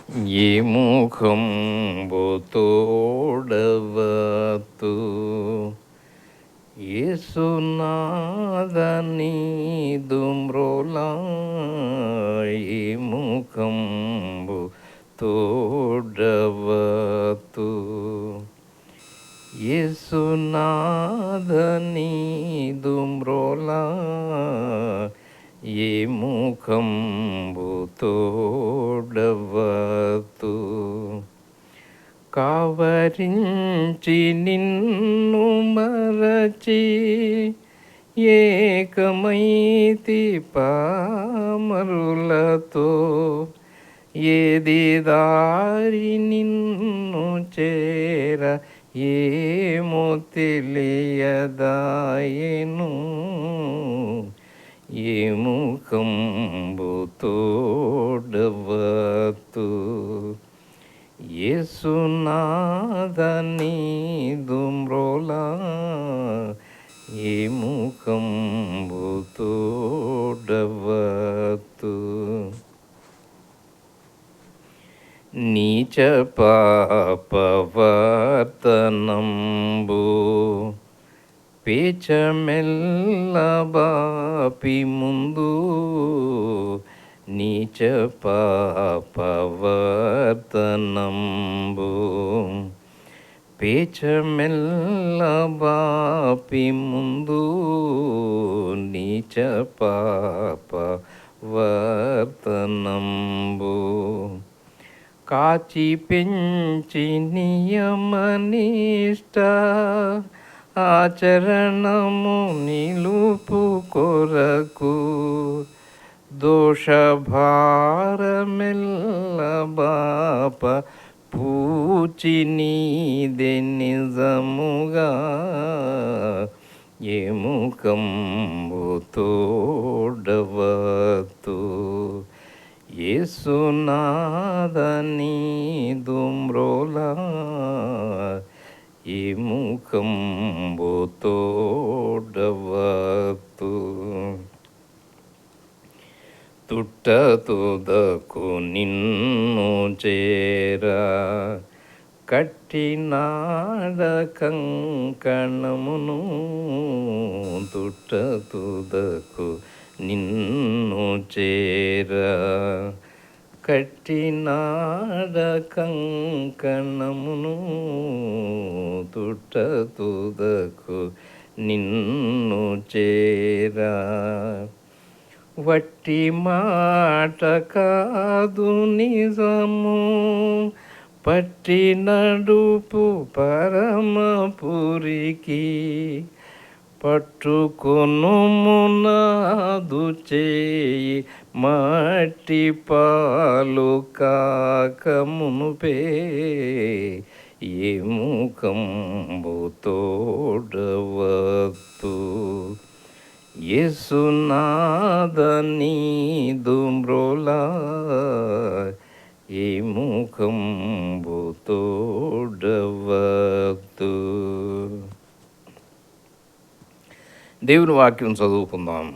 ఏ ముఖంబు తోడవతు యేసునాథని దుమ్రోలా ఏ ముఖంబు తోడవతు యేసునాథని దుమ్రోలా ఏ ముఖంబు తోడవతు కావరించి నిన్ను మరచి ఏకమైతి పామరులతో ఏది దారి నిన్ను చేర ఏమో తెలియదాయెను ఏ ముఖంబు తోడవతు యేసునాథని దుమ్రోలా ఏ ముఖంబు తోడవతు నీచ పాపవర్తనంబు పేచమెల్ల బాపి ముందు నీచ పాపవర్తనంబు పేచమెల్ల బాపి ముందు నీచ పాపవర్తనంబు కాచి పెంచి నియమనిష్ట ఆచరణము నిలుపు కొరకు దోషభారమెల్ల బాప పూచి నీదే నిజముగా ఏ ముఖంబు తోడవతు యేసునాథని దుమ్రోలా ఏ ముఖంబు తోడవతు తుట్ట తుదకు నిన్ను చేరా కట్టినాడ కంకణమును తుట్ట తుదకు నిన్ను చేరా కట్టినాడ కంకణమును తుట్ట తుదకు నిన్ను చేరా వట్టి మాట కాదు నిజము పట్టి నడుపు పరమపురికి పట్టుకొనుమునాదు చేయి మట్టి పాలు కాక మునుపే ఏ ముఖంబు తోడవతు యేసునాథని దుమ్రోలా ఏ ముఖంబు తోడవతు. దేవుని వాక్యం చదువుకుందాం.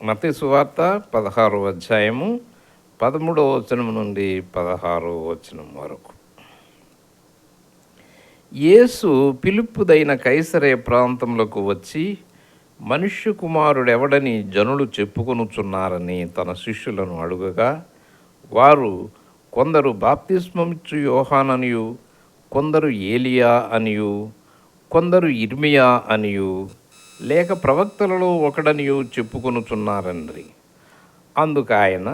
మత్తయి సువార్త 16వ అధ్యాయము 13వ వచనం నుండి 16వ వచనం వరకు. యేసు పిలుపుదైన కైసరయ ప్రాంతములకు వచ్చి మనుష్య కుమారుడెవడని జనులు చెప్పుకొనుచున్నారని తన శిష్యులను అడుగగా వారు కొందరు బాప్తిస్మమిచ్చు యోహాననియు, కొందరు ఏలియా అనియు, కొందరు ఇర్మియా అనియు, లేక ప్రవక్తలలో ఒకడనియు చెప్పుకొనుచున్నారండ్రి. అందుకు ఆయన,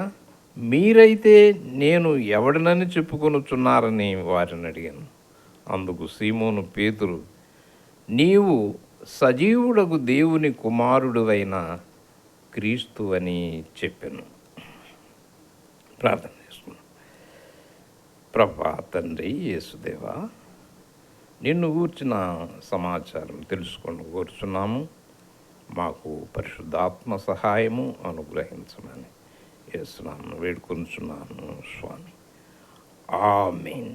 మీరైతే నేను ఎవడనని చెప్పుకొనుచున్నారని వారిని అడిగాను. అందుకు సీమోను పేతురు, నీవు సజీవుడగు దేవుని కుమారుడువైన క్రీస్తు అని చెప్పాను. ప్రార్థన చేసుకున్నాను. ప్రభా తండ్రి యేసుదేవా, నిన్ను గూర్చిన సమాచారం తెలుసుకొని కోరుచున్నాము. మాకు పరిశుద్ధాత్మ సహాయము అనుగ్రహించమని యేసునామమున వేడుకొనుచున్నాను స్వామి. ఆమేన్.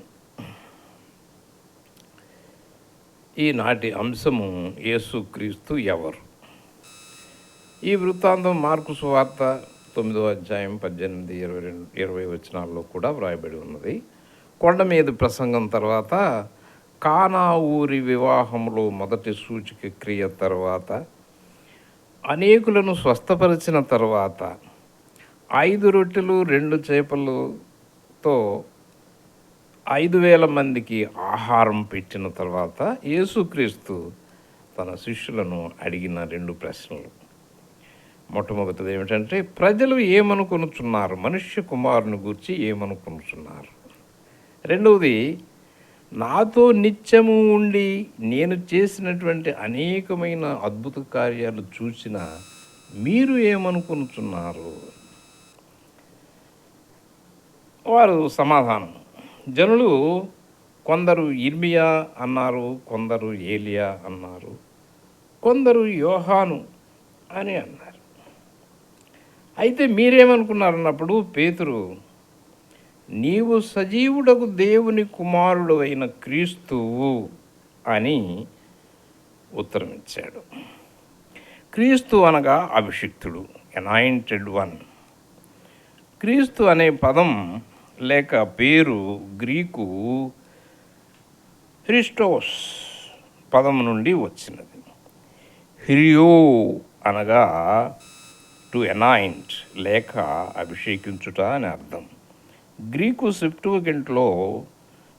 ఈనాటి అంశము యేసుక్రీస్తు ఎవరు? ఈ వృత్తాంతం మార్కు సువార్త 9వ అధ్యాయం 18, 22, 20 వచనాల్లో కూడా వ్రాయబడి ఉన్నది. కొండ మీద ప్రసంగం తర్వాత, కానా ఊరి వివాహంలో మొదటి సూచక క్రియ తర్వాత, అనేకులను స్వస్థపరిచిన తర్వాత, 5 రొట్టెలు 2 చేపలతో 5,000 మందికి ఆహారం పెట్టిన తర్వాత యేసుక్రీస్తు తన శిష్యులను అడిగిన 2 ప్రశ్నలు. మొట్టమొదటిది ఏమిటంటే, ప్రజలు ఏమనుకొనుచున్నారు, మనుష్య కుమారుని గూర్చి ఏమనుకొనుచున్నారు? రెండవది, నాతో నిత్యము ఉండి నేను చేసినటువంటి అనేకమైన అద్భుత కార్యాలు చూసిన మీరు ఏమనుకొనుచున్నారు? వారు సమాధానం, జనులు కొందరు ఇర్మియా అన్నారు, కొందరు ఏలియా అన్నారు, కొందరు యోహాను అని అన్నారు. అయితే మీరేమనుకున్నారన్నప్పుడు పేతురు, నీవు సజీవుడకు దేవుని కుమారుడు అయిన క్రీస్తువు అని ఉత్తరం ఇచ్చాడు. క్రీస్తు అనగా అభిషిక్తుడు, అనాయింటెడ్ వన్. క్రీస్తు అనే పదం లేక పేరు గ్రీకు క్రిస్టోస్ పదం నుండి వచ్చినది. హిరియో అనగా టు అనాయింట్ లేక అభిషేకించుట అని అర్థం. గ్రీకు సెప్టువగింట్లో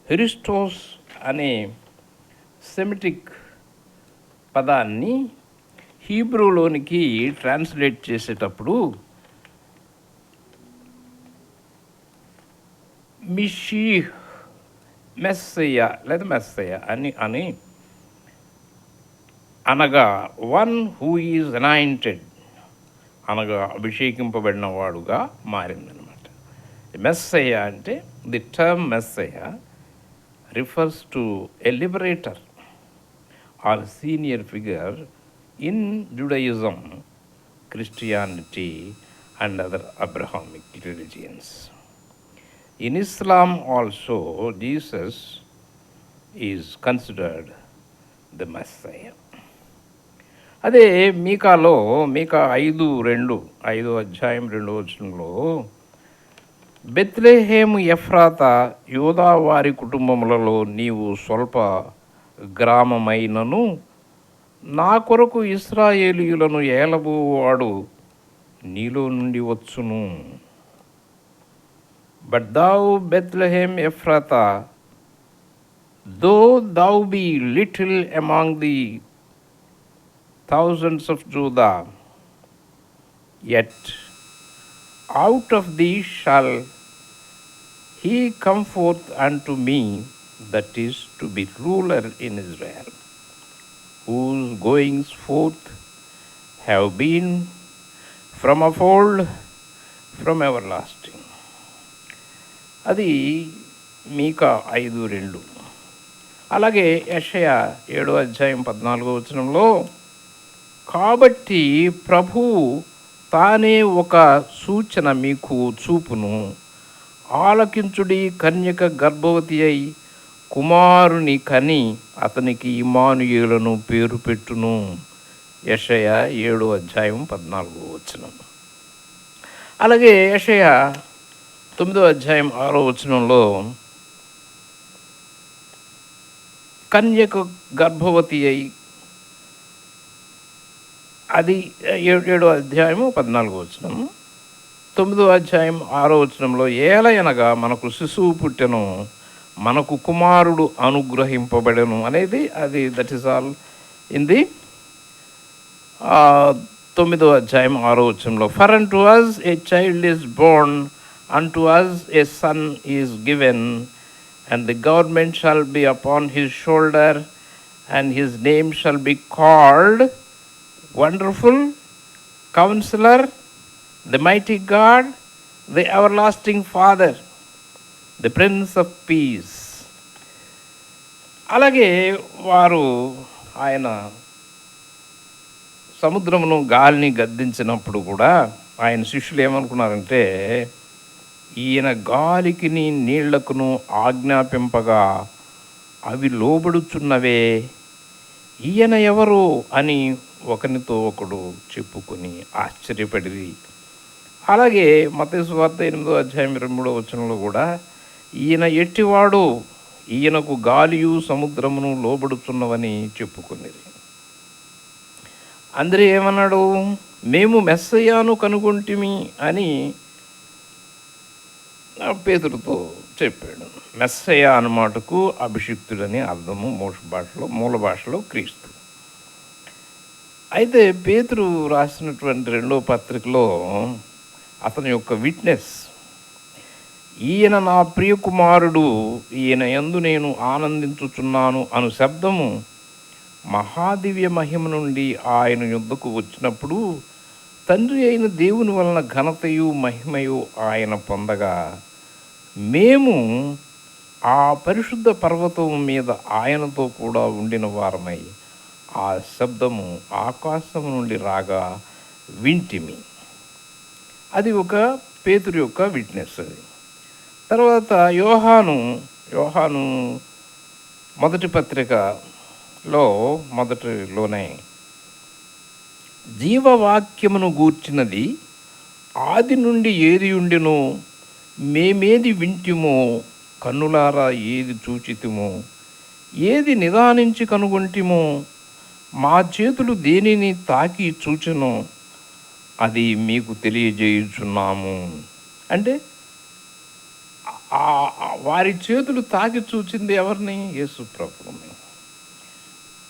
హిరిస్టోస్ అనే సెమిటిక్ పదాన్ని హీబ్రూలోనికి ట్రాన్స్లేట్ చేసేటప్పుడు మిషీహ్, మెస్సయ్య లేదా మెస్సయ్య అని అనగా వన్ హూ ఈజ్ అనాయింటెడ్ అనగా అభిషేకింపబడిన వాడుగా మారిందనమాట. మెస్సయ్య అంటే, the term Messiah refers to a liberator or senior figure in Judaism, Christianity and other Abrahamic religions. In Islam also, Jesus is considered the Messiah. అదే మీకాలో, మీకా 5:2 అధ్యాయం 2వ వచనంలో, బెత్లెహేము ఎఫ్రాతా, యూదా వారి కుటుంబములలో నీవు స్వల్ప గ్రామమైనను నా కొరకు ఇశ్రాయేలీయులను ఏలబోవాడు నీలో నుండి వచ్చును. But thou, Bethlehem Ephrathah, though thou be little among the thousands of Judah, yet out of thee shall he come forth unto me, that is to be ruler in Israel, whose goings forth have been from of old, from everlasting. అది మీకా 5:2. అలాగే యెషయా 7వ అధ్యాయం 14వ వచనంలో, కాబట్టి ప్రభువు తానే ఒక సూచన మీకు చూపును, ఆలకించుడి, కన్యక గర్భవతి అయి కుమారుని కని అతనికి ఇమ్మానుయేలును పేరు పెట్టును. యెషయా 7వ అధ్యాయం 14వ వచనం. అలాగే యెషయా 9వ అధ్యాయం 6వ వచనంలో, కన్యక గర్భవతి అయి, అది 7వ అధ్యాయము 14వ వచనం. 9వ అధ్యాయం 6వ వచనంలో, ఏలయనగా మనకు శిశువు పుట్టెను, మనకు కుమారుడు అనుగ్రహింపబడెను అనేది, అది that is all in the 9వ అధ్యాయం 6వ వచనంలో. For unto us a child is born, unto us a son is given, and the government shall be upon his shoulder, and his name shall be called Wonderful, Counselor, the Mighty God, the Everlasting Father, the Prince of Peace. అలాగే వారు ఆయన సముద్రమును గాలిని గద్దించినప్పుడు కూడా ఆయన శిష్యులు ఏమనుకున్నారంటే, ఈయన గాలికిని నీళ్లకును ఆజ్ఞాపింపగా అవి లోబడుచున్నవే, ఈయన ఎవరు అని ఒకరితో ఒకడు చెప్పుకొని ఆశ్చర్యపడిరి. అలాగే మత్తయి సువార్త 8వ అధ్యాయం 23వ వచనంలో కూడా, ఈయన ఎట్టివాడో, ఈయనకు గాలియు సముద్రమును లోబడుచున్నవని చెప్పుకునేది. అందరూ ఏమన్నాడు? మేము మెస్సయ్యాను కనుగొంటిమి అని పేతురుతో చెప్పాడు. మెస్సయ్య అన్నమాటకు అభిషిక్తుడని అర్థము మూల భాషలో క్రీస్తు. అయితే పేతురు రాసినటువంటి 2వ పత్రికలో అతని యొక్క విట్నెస్, ఈయన నా ప్రియకుమారుడు, ఈయన యందు నేను ఆనందించుచున్నాను అను శబ్దము మహాదివ్య మహిమ నుండి ఆయన యుద్ధకు వచ్చినప్పుడు తండ్రి అయిన దేవుని వలన ఘనతయు మహిమయు ఆయన పొందగా, మేము ఆ పరిశుద్ధ పర్వతం మీద ఆయనతో కూడా ఉండిన వారమై ఆ శబ్దము ఆకాశం నుండి రాగా వింటిమి. అది ఒక పేతురు యొక్క విట్నెస్. అది తర్వాత యోహాను మొదటి పత్రికలో మొదటిలోనే జీవవాక్యమును గూర్చినది ఆది నుండి ఏది ఉండెనో, మేమేది వింటిమో, కన్నులారా ఏది చూచితిమో, ఏది నిదానించి కనుగొంటిమో, మా చేతులు దేనిని తాకి చూచెనో అది మీకు తెలియజేయుచున్నాము. అంటే వారి చేతులు తాకి చూచింది ఎవరిని? యేసు ప్రభువుని.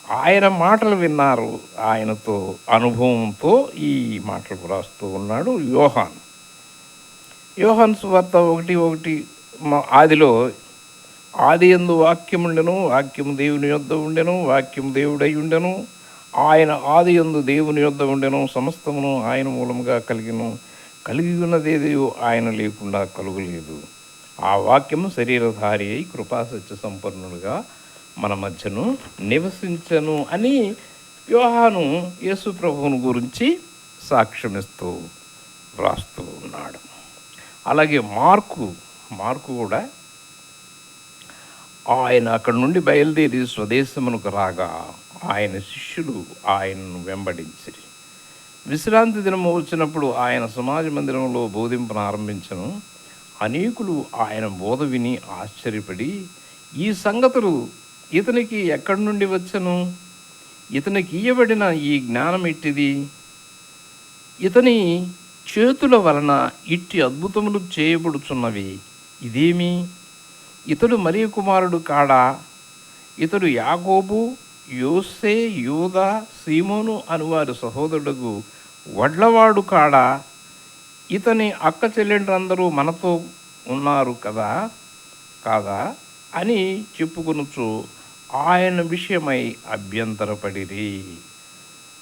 ఆయన మాటలు విన్నారు. ఆయనతో అనుభవంతో ఈ మాటలు రాస్తూ ఉన్నాడు యోహాను సువార్త 1:1 ఆదిలో ఆది యందు వాక్యముండెను, వాక్యము దేవుని యొద్ద ఉండెను, వాక్యము దేవుడై ఉండెను, ఆయన ఆది యందు దేవుని యొద్ద ఉండెను, సమస్తమును ఆయన మూలముగా కలిగి ఉన్నదేది ఆయన లేకుండా కలుగలేదు. ఆ వాక్యము శరీరధారి అయి కృపాసత్య సంపన్నుడుగా మన మధ్యను నివసించను అని యోహాను యేసు ప్రభువును గురించి సాక్ష్యమిస్తూ వ్రాస్తూ ఉన్నాడు. అలాగే మార్కు కూడా ఆయన అక్కడి నుండి బయలుదేరి స్వదేశమునకు రాగా ఆయన శిష్యులు ఆయనను వెంబడించిరి. విశ్రాంతి దినము వచ్చినప్పుడు ఆయన సమాజ మందిరంలో బోధింపను ఆరంభించను. అనేకులు ఆయన బోధ విని ఆశ్చర్యపడి, ఈ సంగతులు ఇతనికి ఎక్కడి నుండి వచ్చను? ఇతనికి ఇయ్యబడిన ఈ జ్ఞానం ఎట్టిది? ఇతని చేతుల వలన ఇట్టి అద్భుతములు చేయబడుచున్నవి ఇదేమి? ఇతడు మరియ కుమారుడు కాడా? ఇతడు యాకోబు, యోసే, యూదా, సీమోను అనువారి సహోదరుడు వడ్లవాడు కాడా? ఇతని అక్క చెల్లెండ్రందరూ మనతో ఉన్నారు కాదా అని చెప్పుకొనుచు ఆయన విషయమై అభ్యంతరపడిరి.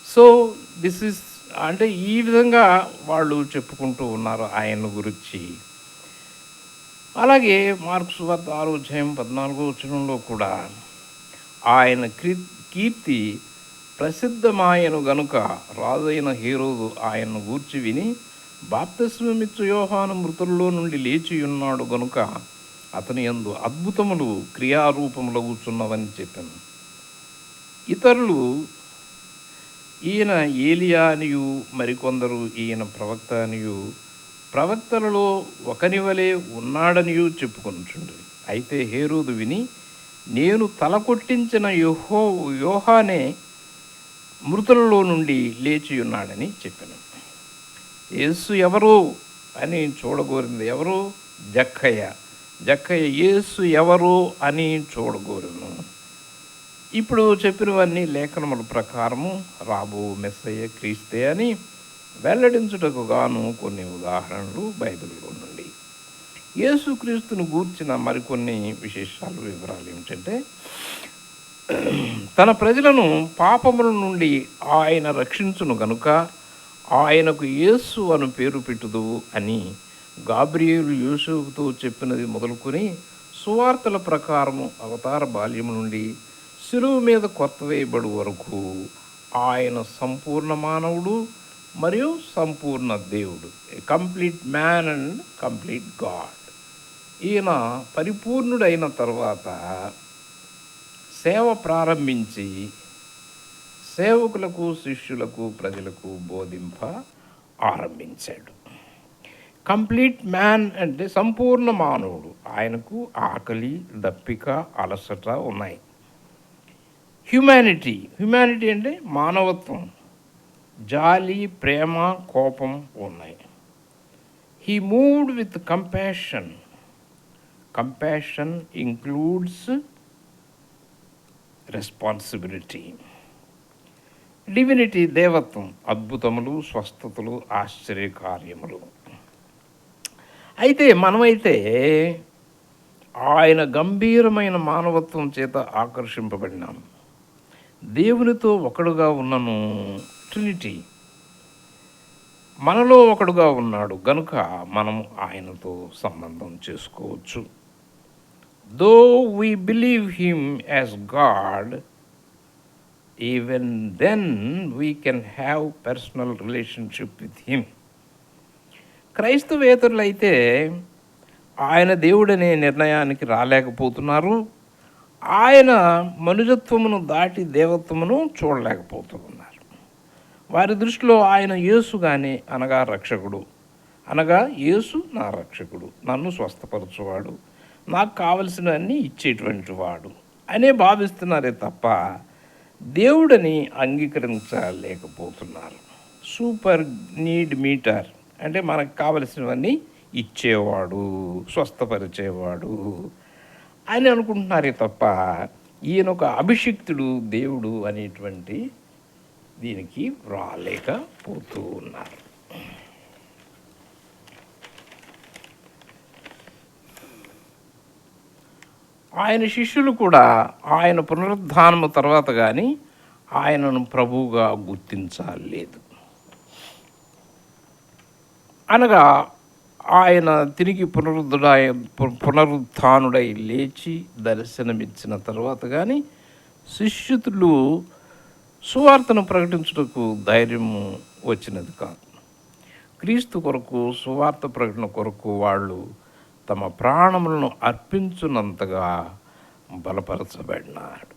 సో దిస్ ఇస్ అంటే ఈ విధంగా వాళ్ళు చెప్పుకుంటూ ఉన్నారు ఆయన గురించి. అలాగే మార్కు సువార్త 6:14 కూడా ఆయన కీర్తి ప్రసిద్ధమాయను గనుక రాజైన హేరోదు ఆయన్ను గూర్చి విని, బాప్తిస్మమిచ్చు యోహాను మృతుల్లో నుండి లేచి ఉన్నాడు గనుక అతని యందు అద్భుతములు క్రియారూపములు కూర్చున్నవని చెప్పాను. ఇతరులు ఈయన ఏలియా అనియు, మరికొందరు ఈయన ప్రవక్త అనియు, ప్రవక్తలలో ఒకని వలె ఉన్నాడనియు చెప్పుకొనుచుండ్రి. అయితే హేరోదు విని, నేను తల కొట్టించిన యోహానే మృతులలో నుండి లేచి ఉన్నాడని చెప్పాను. యేసు ఎవరు అని చూడగోరింది ఎవరు? జక్కయ్య యేసు ఎవరు అని చూడగోరును. ఇప్పుడు చెప్పినవన్నీ లేఖనముల ప్రకారము రాబో మెస్సయ్య క్రీస్తే అని వెల్లడించుటకు గాను కొన్ని ఉదాహరణలు బైబిల్లో నుండి. యేసుక్రీస్తును గూర్చిన మరికొన్ని వివరాలు ఏమిటంటే, తన ప్రజలను పాపముల నుండి ఆయన రక్షించును గనుక ఆయనకు యేసు అను పేరు పెట్టుదు అని గాబ్రియేలు యోసేపుతో చెప్పినది మొదలుకొని సువార్తల ప్రకారము అవతార బాల్యము నుండి శిలువ మీద కొత్తవేయబడు వరకు ఆయన సంపూర్ణ మానవుడు మరియు సంపూర్ణ దేవుడు, ఏ complete man and complete God. ఈయన పరిపూర్ణుడైన తర్వాత సేవ ప్రారంభించి సేవకులకు, శిష్యులకు, ప్రజలకు బోధింప ఆరంభించాడు. కంప్లీట్ మ్యాన్ అంటే సంపూర్ణ మానవుడు. ఆయనకు ఆకలి, దప్పిక, అలసట ఉన్నాయి. హ్యుమానిటీ అంటే మానవత్వం, జాలి, ప్రేమ, కోపం ఉన్నాయి. He moved with compassion. Compassion includes responsibility. Divinity, దేవత్వం, అద్భుతములు, స్వస్థతలు, ఆశ్చర్యకార్యములు. అయితే మనమైతే ఆయన గంభీరమైన మానవత్వం చేత ఆకర్షింపబడినాం. దేవునితో ఒకడుగా ఉన్నను, ట్రినిటీ మనలో ఒకడుగా ఉన్నాడు గనుక మనము ఆయనతో సంబంధం చేసుకోవచ్చు. Though we believe him as God, even then we can have personal relationship with him. క్రైస్తవేతరులైతే ఆయన దేవుడనే నిర్ణయానికి రాలేకపోతున్నారు. ఆయన మనుజత్వమును దాటి దేవత్వమును చూడలేకపోతున్నారు. వారి దృష్టిలో ఆయన యేసుగానే, అనగా రక్షకుడు, అనగా యేసు నా రక్షకుడు, నన్ను స్వస్థపరచువాడు, నాకు కావలసినవన్నీ ఇచ్చేటువంటి వాడు అనే భావిస్తున్నారే తప్ప దేవుడని అంగీకరించలేకపోతున్నారు. సూపర్ నీడ్ మీటర్ అంటే మనకు కావలసినవన్నీ ఇచ్చేవాడు, స్వస్థపరిచేవాడు అని అనుకుంటున్నారే తప్ప ఈయన ఒక అభిషిక్తుడు దేవుడు అనేటువంటి దీనికి రాలేకపోతూ ఉన్నారు. ఆయన శిష్యులు కూడా ఆయన పునరుద్ధానము తర్వాత కానీ ఆయనను ప్రభువుగా గుర్తించలేదు. అనగా ఆయన తిరిగి పునరుత్థానుడై లేచి దర్శనమిచ్చిన తర్వాత కానీ శిష్యులు సువార్తను ప్రకటించుటకు ధైర్యము వచ్చినది కాదు. క్రీస్తు కొరకు, సువార్త ప్రకటన కొరకు వాళ్ళు తమ ప్రాణములను అర్పించున్నంతగా బలపరచబడినాడు.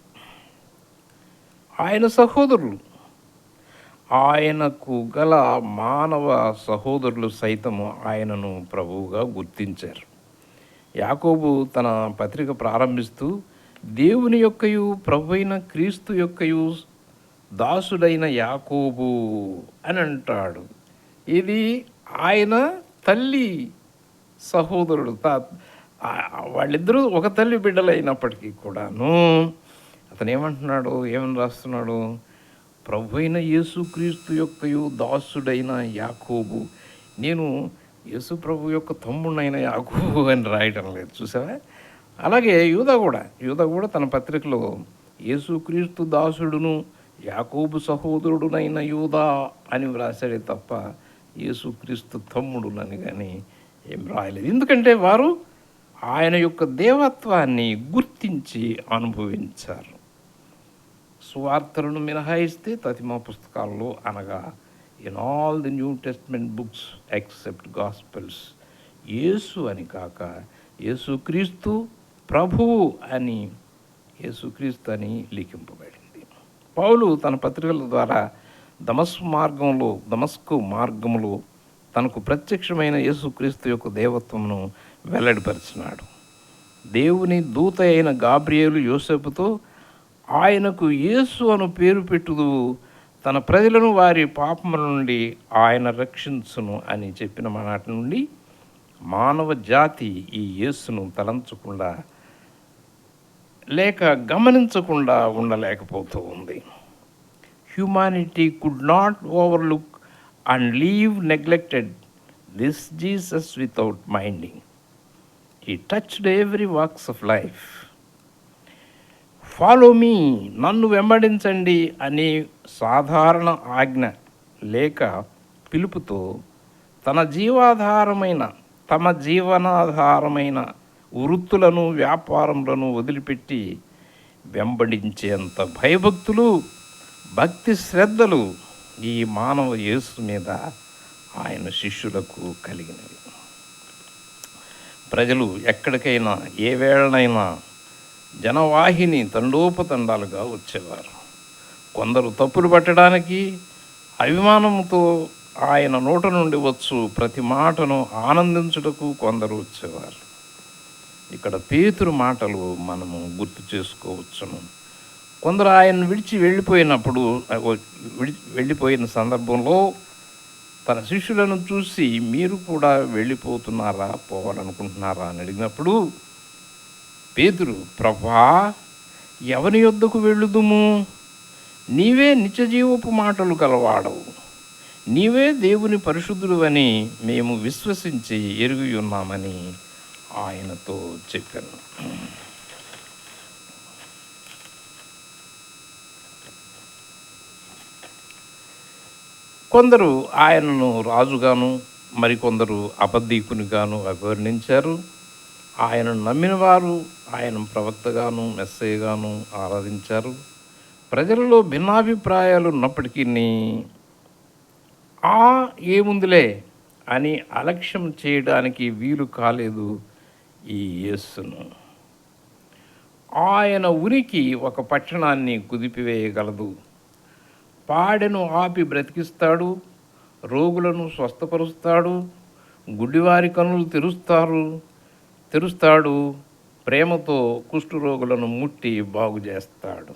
ఆయన సహోదరులు, ఆయనకు గల మానవ సహోదరులు సైతము ఆయనను ప్రభువుగా గుర్తించారు. యాకోబు తన పత్రిక ప్రారంభిస్తూ దేవుని యొక్కయు ప్రభువైన క్రీస్తు యొక్కయు దాసుడైన యాకోబు అని అంటాడు. ఇది ఆయన తల్లి సహోదరుడు. వాళ్ళిద్దరూ ఒక తల్లి బిడ్డలైనప్పటికీ కూడాను అతను ఏమని రాస్తున్నాడు? ప్రభువైన యేసుక్రీస్తు యొక్కయు దాసుడైన యాకోబు. నేను యేసు ప్రభు యొక్క తమ్ముడైన యాకోబు అని రాయటం లేదు, చూసావా? అలాగే యూదా కూడా తన పత్రికలో యేసుక్రీస్తు దాసుడును యాకోబు సహోదరుడునైన యూదా అని వ్రాసాడే తప్ప యేసుక్రీస్తు తమ్ముడునని కానీ ఏం రాయలేదు. ఎందుకంటే వారు ఆయన యొక్క దేవత్వాన్ని గుర్తించి అనుభవించారు. సువార్తలను మినహాయిస్తే తతిమా పుస్తకాల్లో, అనగా in all the New Testament books except gospels, Yesu అని కాక యేసుక్రీస్తు ప్రభువు అని, యేసుక్రీస్తు అని లిఖింపబడింది. పౌలు తన పత్రికల ద్వారా దమస్కు మార్గములో తనకు ప్రత్యక్షమైన యేసుక్రీస్తు యొక్క దేవత్వమును వెల్లడిపరిచినాడు. దేవుని దూత అయిన గాబ్రియేలు యోసేపుతో ఆయనకు యేసు అను పేరు పెట్టుదు, తన ప్రజలను వారి పాపముల నుండి ఆయన రక్షించును అని చెప్పిన మాట నుండి మానవ జాతి ఈ యేసును తలంచకుండా లేక గమనించకుండా ఉండలేకపోతూ ఉంది. Humanity could not overlook and leave neglected this Jesus without minding. He touched every walks of life. Follow me, నన్ను వెంబడించండి అనే సాధారణ ఆజ్ఞ లేక పిలుపుతో తమ జీవనాధారమైన వృత్తులను, వ్యాపారములను వదిలిపెట్టి వెంబడించేంత భయభక్తులు, భక్తి శ్రద్ధలు ఈ మానవ యేసు మీద ఆయన శిష్యులకు కలిగినవి. ప్రజలు ఎక్కడికైనా ఏ వేళనైనా జనవాహిని తండోపతండాలుగా వచ్చేవారు. కొందరు తప్పులు పట్టడానికి, అభిమానంతో ఆయన నోట నుండి వచ్చు ప్రతి మాటను ఆనందించుటకు కొందరు వచ్చేవారు. ఇక్కడ పేతురు మాటలు మనము గుర్తు చేసుకోవచ్చును. కొందరు ఆయన వెళ్ళిపోయిన సందర్భంలో తన శిష్యులను చూసి, మీరు కూడా వెళ్ళిపోతున్నారా, పోవాలనుకుంటున్నారా అని అడిగినప్పుడు పేతురు, ప్రభా, ఎవని యొద్దకు వెళ్ళుదుము? నీవే నిత్యజీవపు మాటలు గలవాడవు, నీవే దేవుని పరిశుద్ధుడు అని మేము విశ్వసించి ఎరిగి ఉన్నామని ఆయనతో చెప్పాను. కొందరు ఆయనను రాజుగాను, మరికొందరు అబద్ధీకునిగాను అభివర్ణించారు. ఆయనను నమ్మిన వారు ఆయన ప్రవక్తగాను, మెస్సయ్యగాను ఆరాధించారు. ప్రజలలో భిన్నాభిప్రాయాలు ఉన్నప్పటికీ ఏముందిలే అని అలక్ష్యం చేయడానికి వీలు కాలేదు ఈ యేసును. ఆయన ఉనికి ఒక పట్టణాన్ని కుదిపివేయగలదు. పాడెను ఆపి బ్రతికిస్తాడు, రోగులను స్వస్థపరుస్తాడు, గుడ్డివారి కన్నులు తెరుస్తాడు, ప్రేమతో కుష్ఠరోగులను ముట్టి బాగు చేస్తాడు.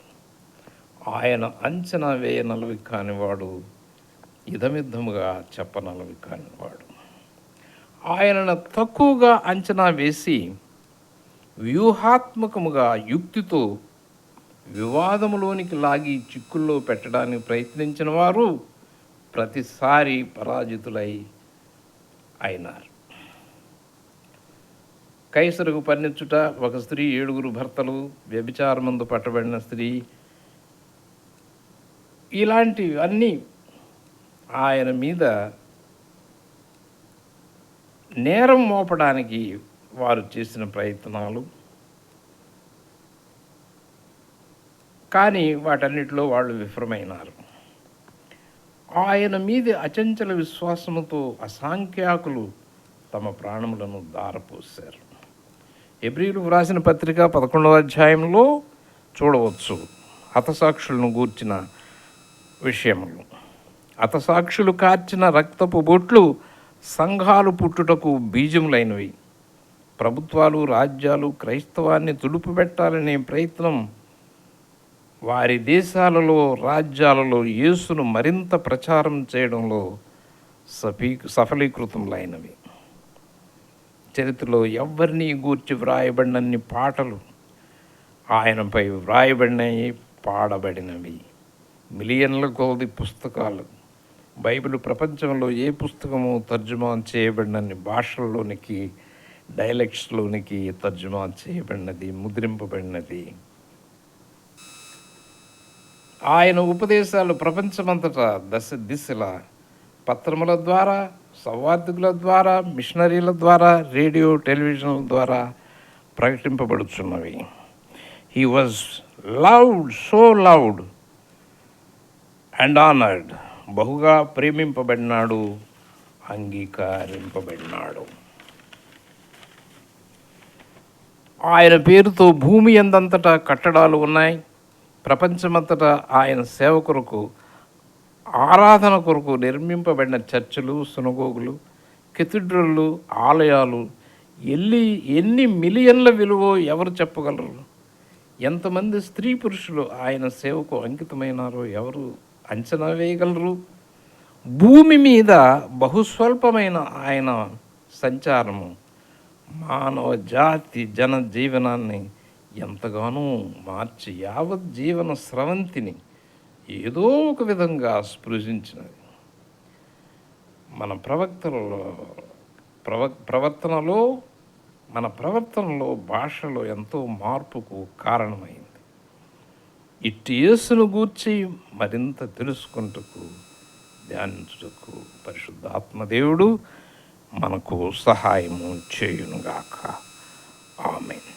ఆయన అంచనా వేయనలవి కానివాడు, ఇదమిద్దముగా చెప్పనలవి కానివాడు. ఆయనను తక్కువగా అంచనా వేసి వ్యూహాత్మకముగా యుక్తితో వివాదములోనికి లాగి చిక్కుల్లో పెట్టడానికి ప్రయత్నించిన వారు ప్రతిసారి పరాజితులై అయినారు. కైసరుకు పన్నించుట, ఒక స్త్రీ 7 భర్తలు, వ్యభిచారమందు పట్టబడిన స్త్రీ, ఇలాంటివన్నీ ఆయన మీద నేరం మోపడానికి వారు చేసిన ప్రయత్నాలు. కానీ వాటన్నిటిలో వాళ్ళు విఫలమైనారు. ఆయన మీద అచంచల విశ్వాసముతో అసంఖ్యాకులు తమ ప్రాణములను దారపోశారు. హెబ్రీయులకు వ్రాసిన పత్రిక 11వ అధ్యాయంలో చూడవచ్చు హతసాక్షులను గూర్చిన విషయములు. హతసాక్షులు కార్చిన రక్తపు బొట్లు సంఘాలు పుట్టుటకు బీజములైనవి. ప్రభుత్వాలు, రాజ్యాలు క్రైస్తవాన్ని తుడుపుపెట్టాలనే ప్రయత్నం వారి దేశాలలో, రాజ్యాలలో యేసును మరింత ప్రచారం చేయడంలో సఫలీకృతములైనవి. చరిత్రలో ఎవ్వరినీ గూర్చి వ్రాయబడినన్ని పాటలు ఆయనపై వ్రాయబడినవి, పాడబడినవి. మిలియన్ల కొలది పుస్తకాలు. బైబిల్ ప్రపంచంలో ఏ పుస్తకము తర్జుమా చేయబడినన్ని భాషల్లోనికి, డైలెక్ట్స్లోనికి తర్జుమా చేయబడినది, ముద్రింపబడినది. ఆయన ఉపదేశాలు ప్రపంచమంతటా దిశల పత్రముల ద్వారా, సౌవార్దికుల ద్వారా, మిషనరీల ద్వారా, రేడియో, టెలివిజన్ల ద్వారా ప్రకటింపబడుచున్నవి. He was loved, so loved and honoured. బహుగా ప్రేమింపబడినాడు, అంగీకరింపబడినాడు. ఆయన పేరుతో భూమి ఎందంతటా కట్టడాలు ఉన్నాయి. ప్రపంచమంతటా ఆయన సేవ కొరకు, ఆరాధన కొరకు నిర్మింపబడిన చర్చిలు, సునగోగులు, కెథీడ్రల్లు, ఆలయాలు ఎన్ని మిలియన్ల విలువ ఎవరు చెప్పగలరు? ఎంతమంది స్త్రీ పురుషులు ఆయన సేవకు అంకితమైనారో ఎవరు అంచనా వేయగలరు? భూమి మీద బహుస్వల్పమైన ఆయన సంచారము మానవ జాతి జనజీవనాన్ని ఎంతగానో మార్చి యావత్ జీవన స్రవంతిని ఏదో ఒక విధంగా స్పృశించినది. మన ప్రవర్తనలో భాషలో ఎంతో మార్పుకు కారణమైంది. ఇట్టి యేసును గూర్చి మరింత తెలుసుకుంటకు, ధ్యానించుటకు పరిశుద్ధాత్మదేవుడు మనకు సహాయము చేయునుగాక. ఆమేన్.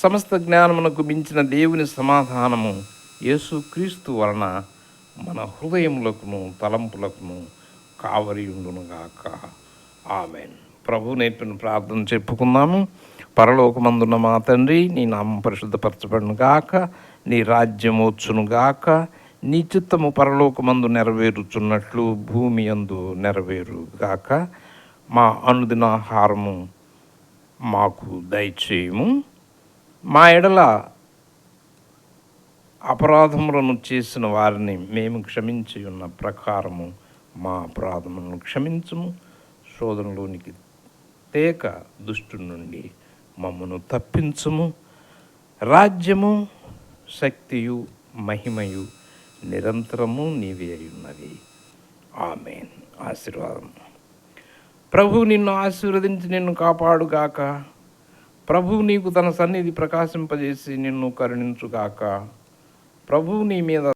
సమస్త జ్ఞానమునకు మించిన దేవుని సమాధానము యేసుక్రీస్తు వలన మన హృదయములకును తలంపులకును కావలియుండునుగాక. ఆమేన్. ప్రభు నేర్పిన ప్రార్థన చెప్పుకుందాము. పరలోకమందున్న మా తండ్రి, నీ నామం పరిశుద్ధపరచబడును గాక, నీ రాజ్యం వచ్చును గాక, నీ చిత్తము పరలోకమందు నెరవేరుచున్నట్లు భూమి యందు నెరవేరుగాక. మా అనుదినాహారము మాకు దయచేయము. మా ఎడల అపరాధములను చేసిన వారిని మేము క్షమించి ఉన్న ప్రకారము మా అపరాధములను క్షమించుము. శోధనలోనికి తేక దుష్టుని నుండి మమ్మను తప్పించుము. రాజ్యము, శక్తియు, మహిమయు నిరంతరము నీవే అయ్యున్నవి. ఆమేన్. ఆశీర్వాదం. ప్రభువు నిన్ను ఆశీర్వదించి నిన్ను కాపాడుగాక. ప్రభువు నీకు తన సన్నిధి ప్రకాశింపజేసి నిన్ను కరుణించుగాక. ప్రభువు నీ మీద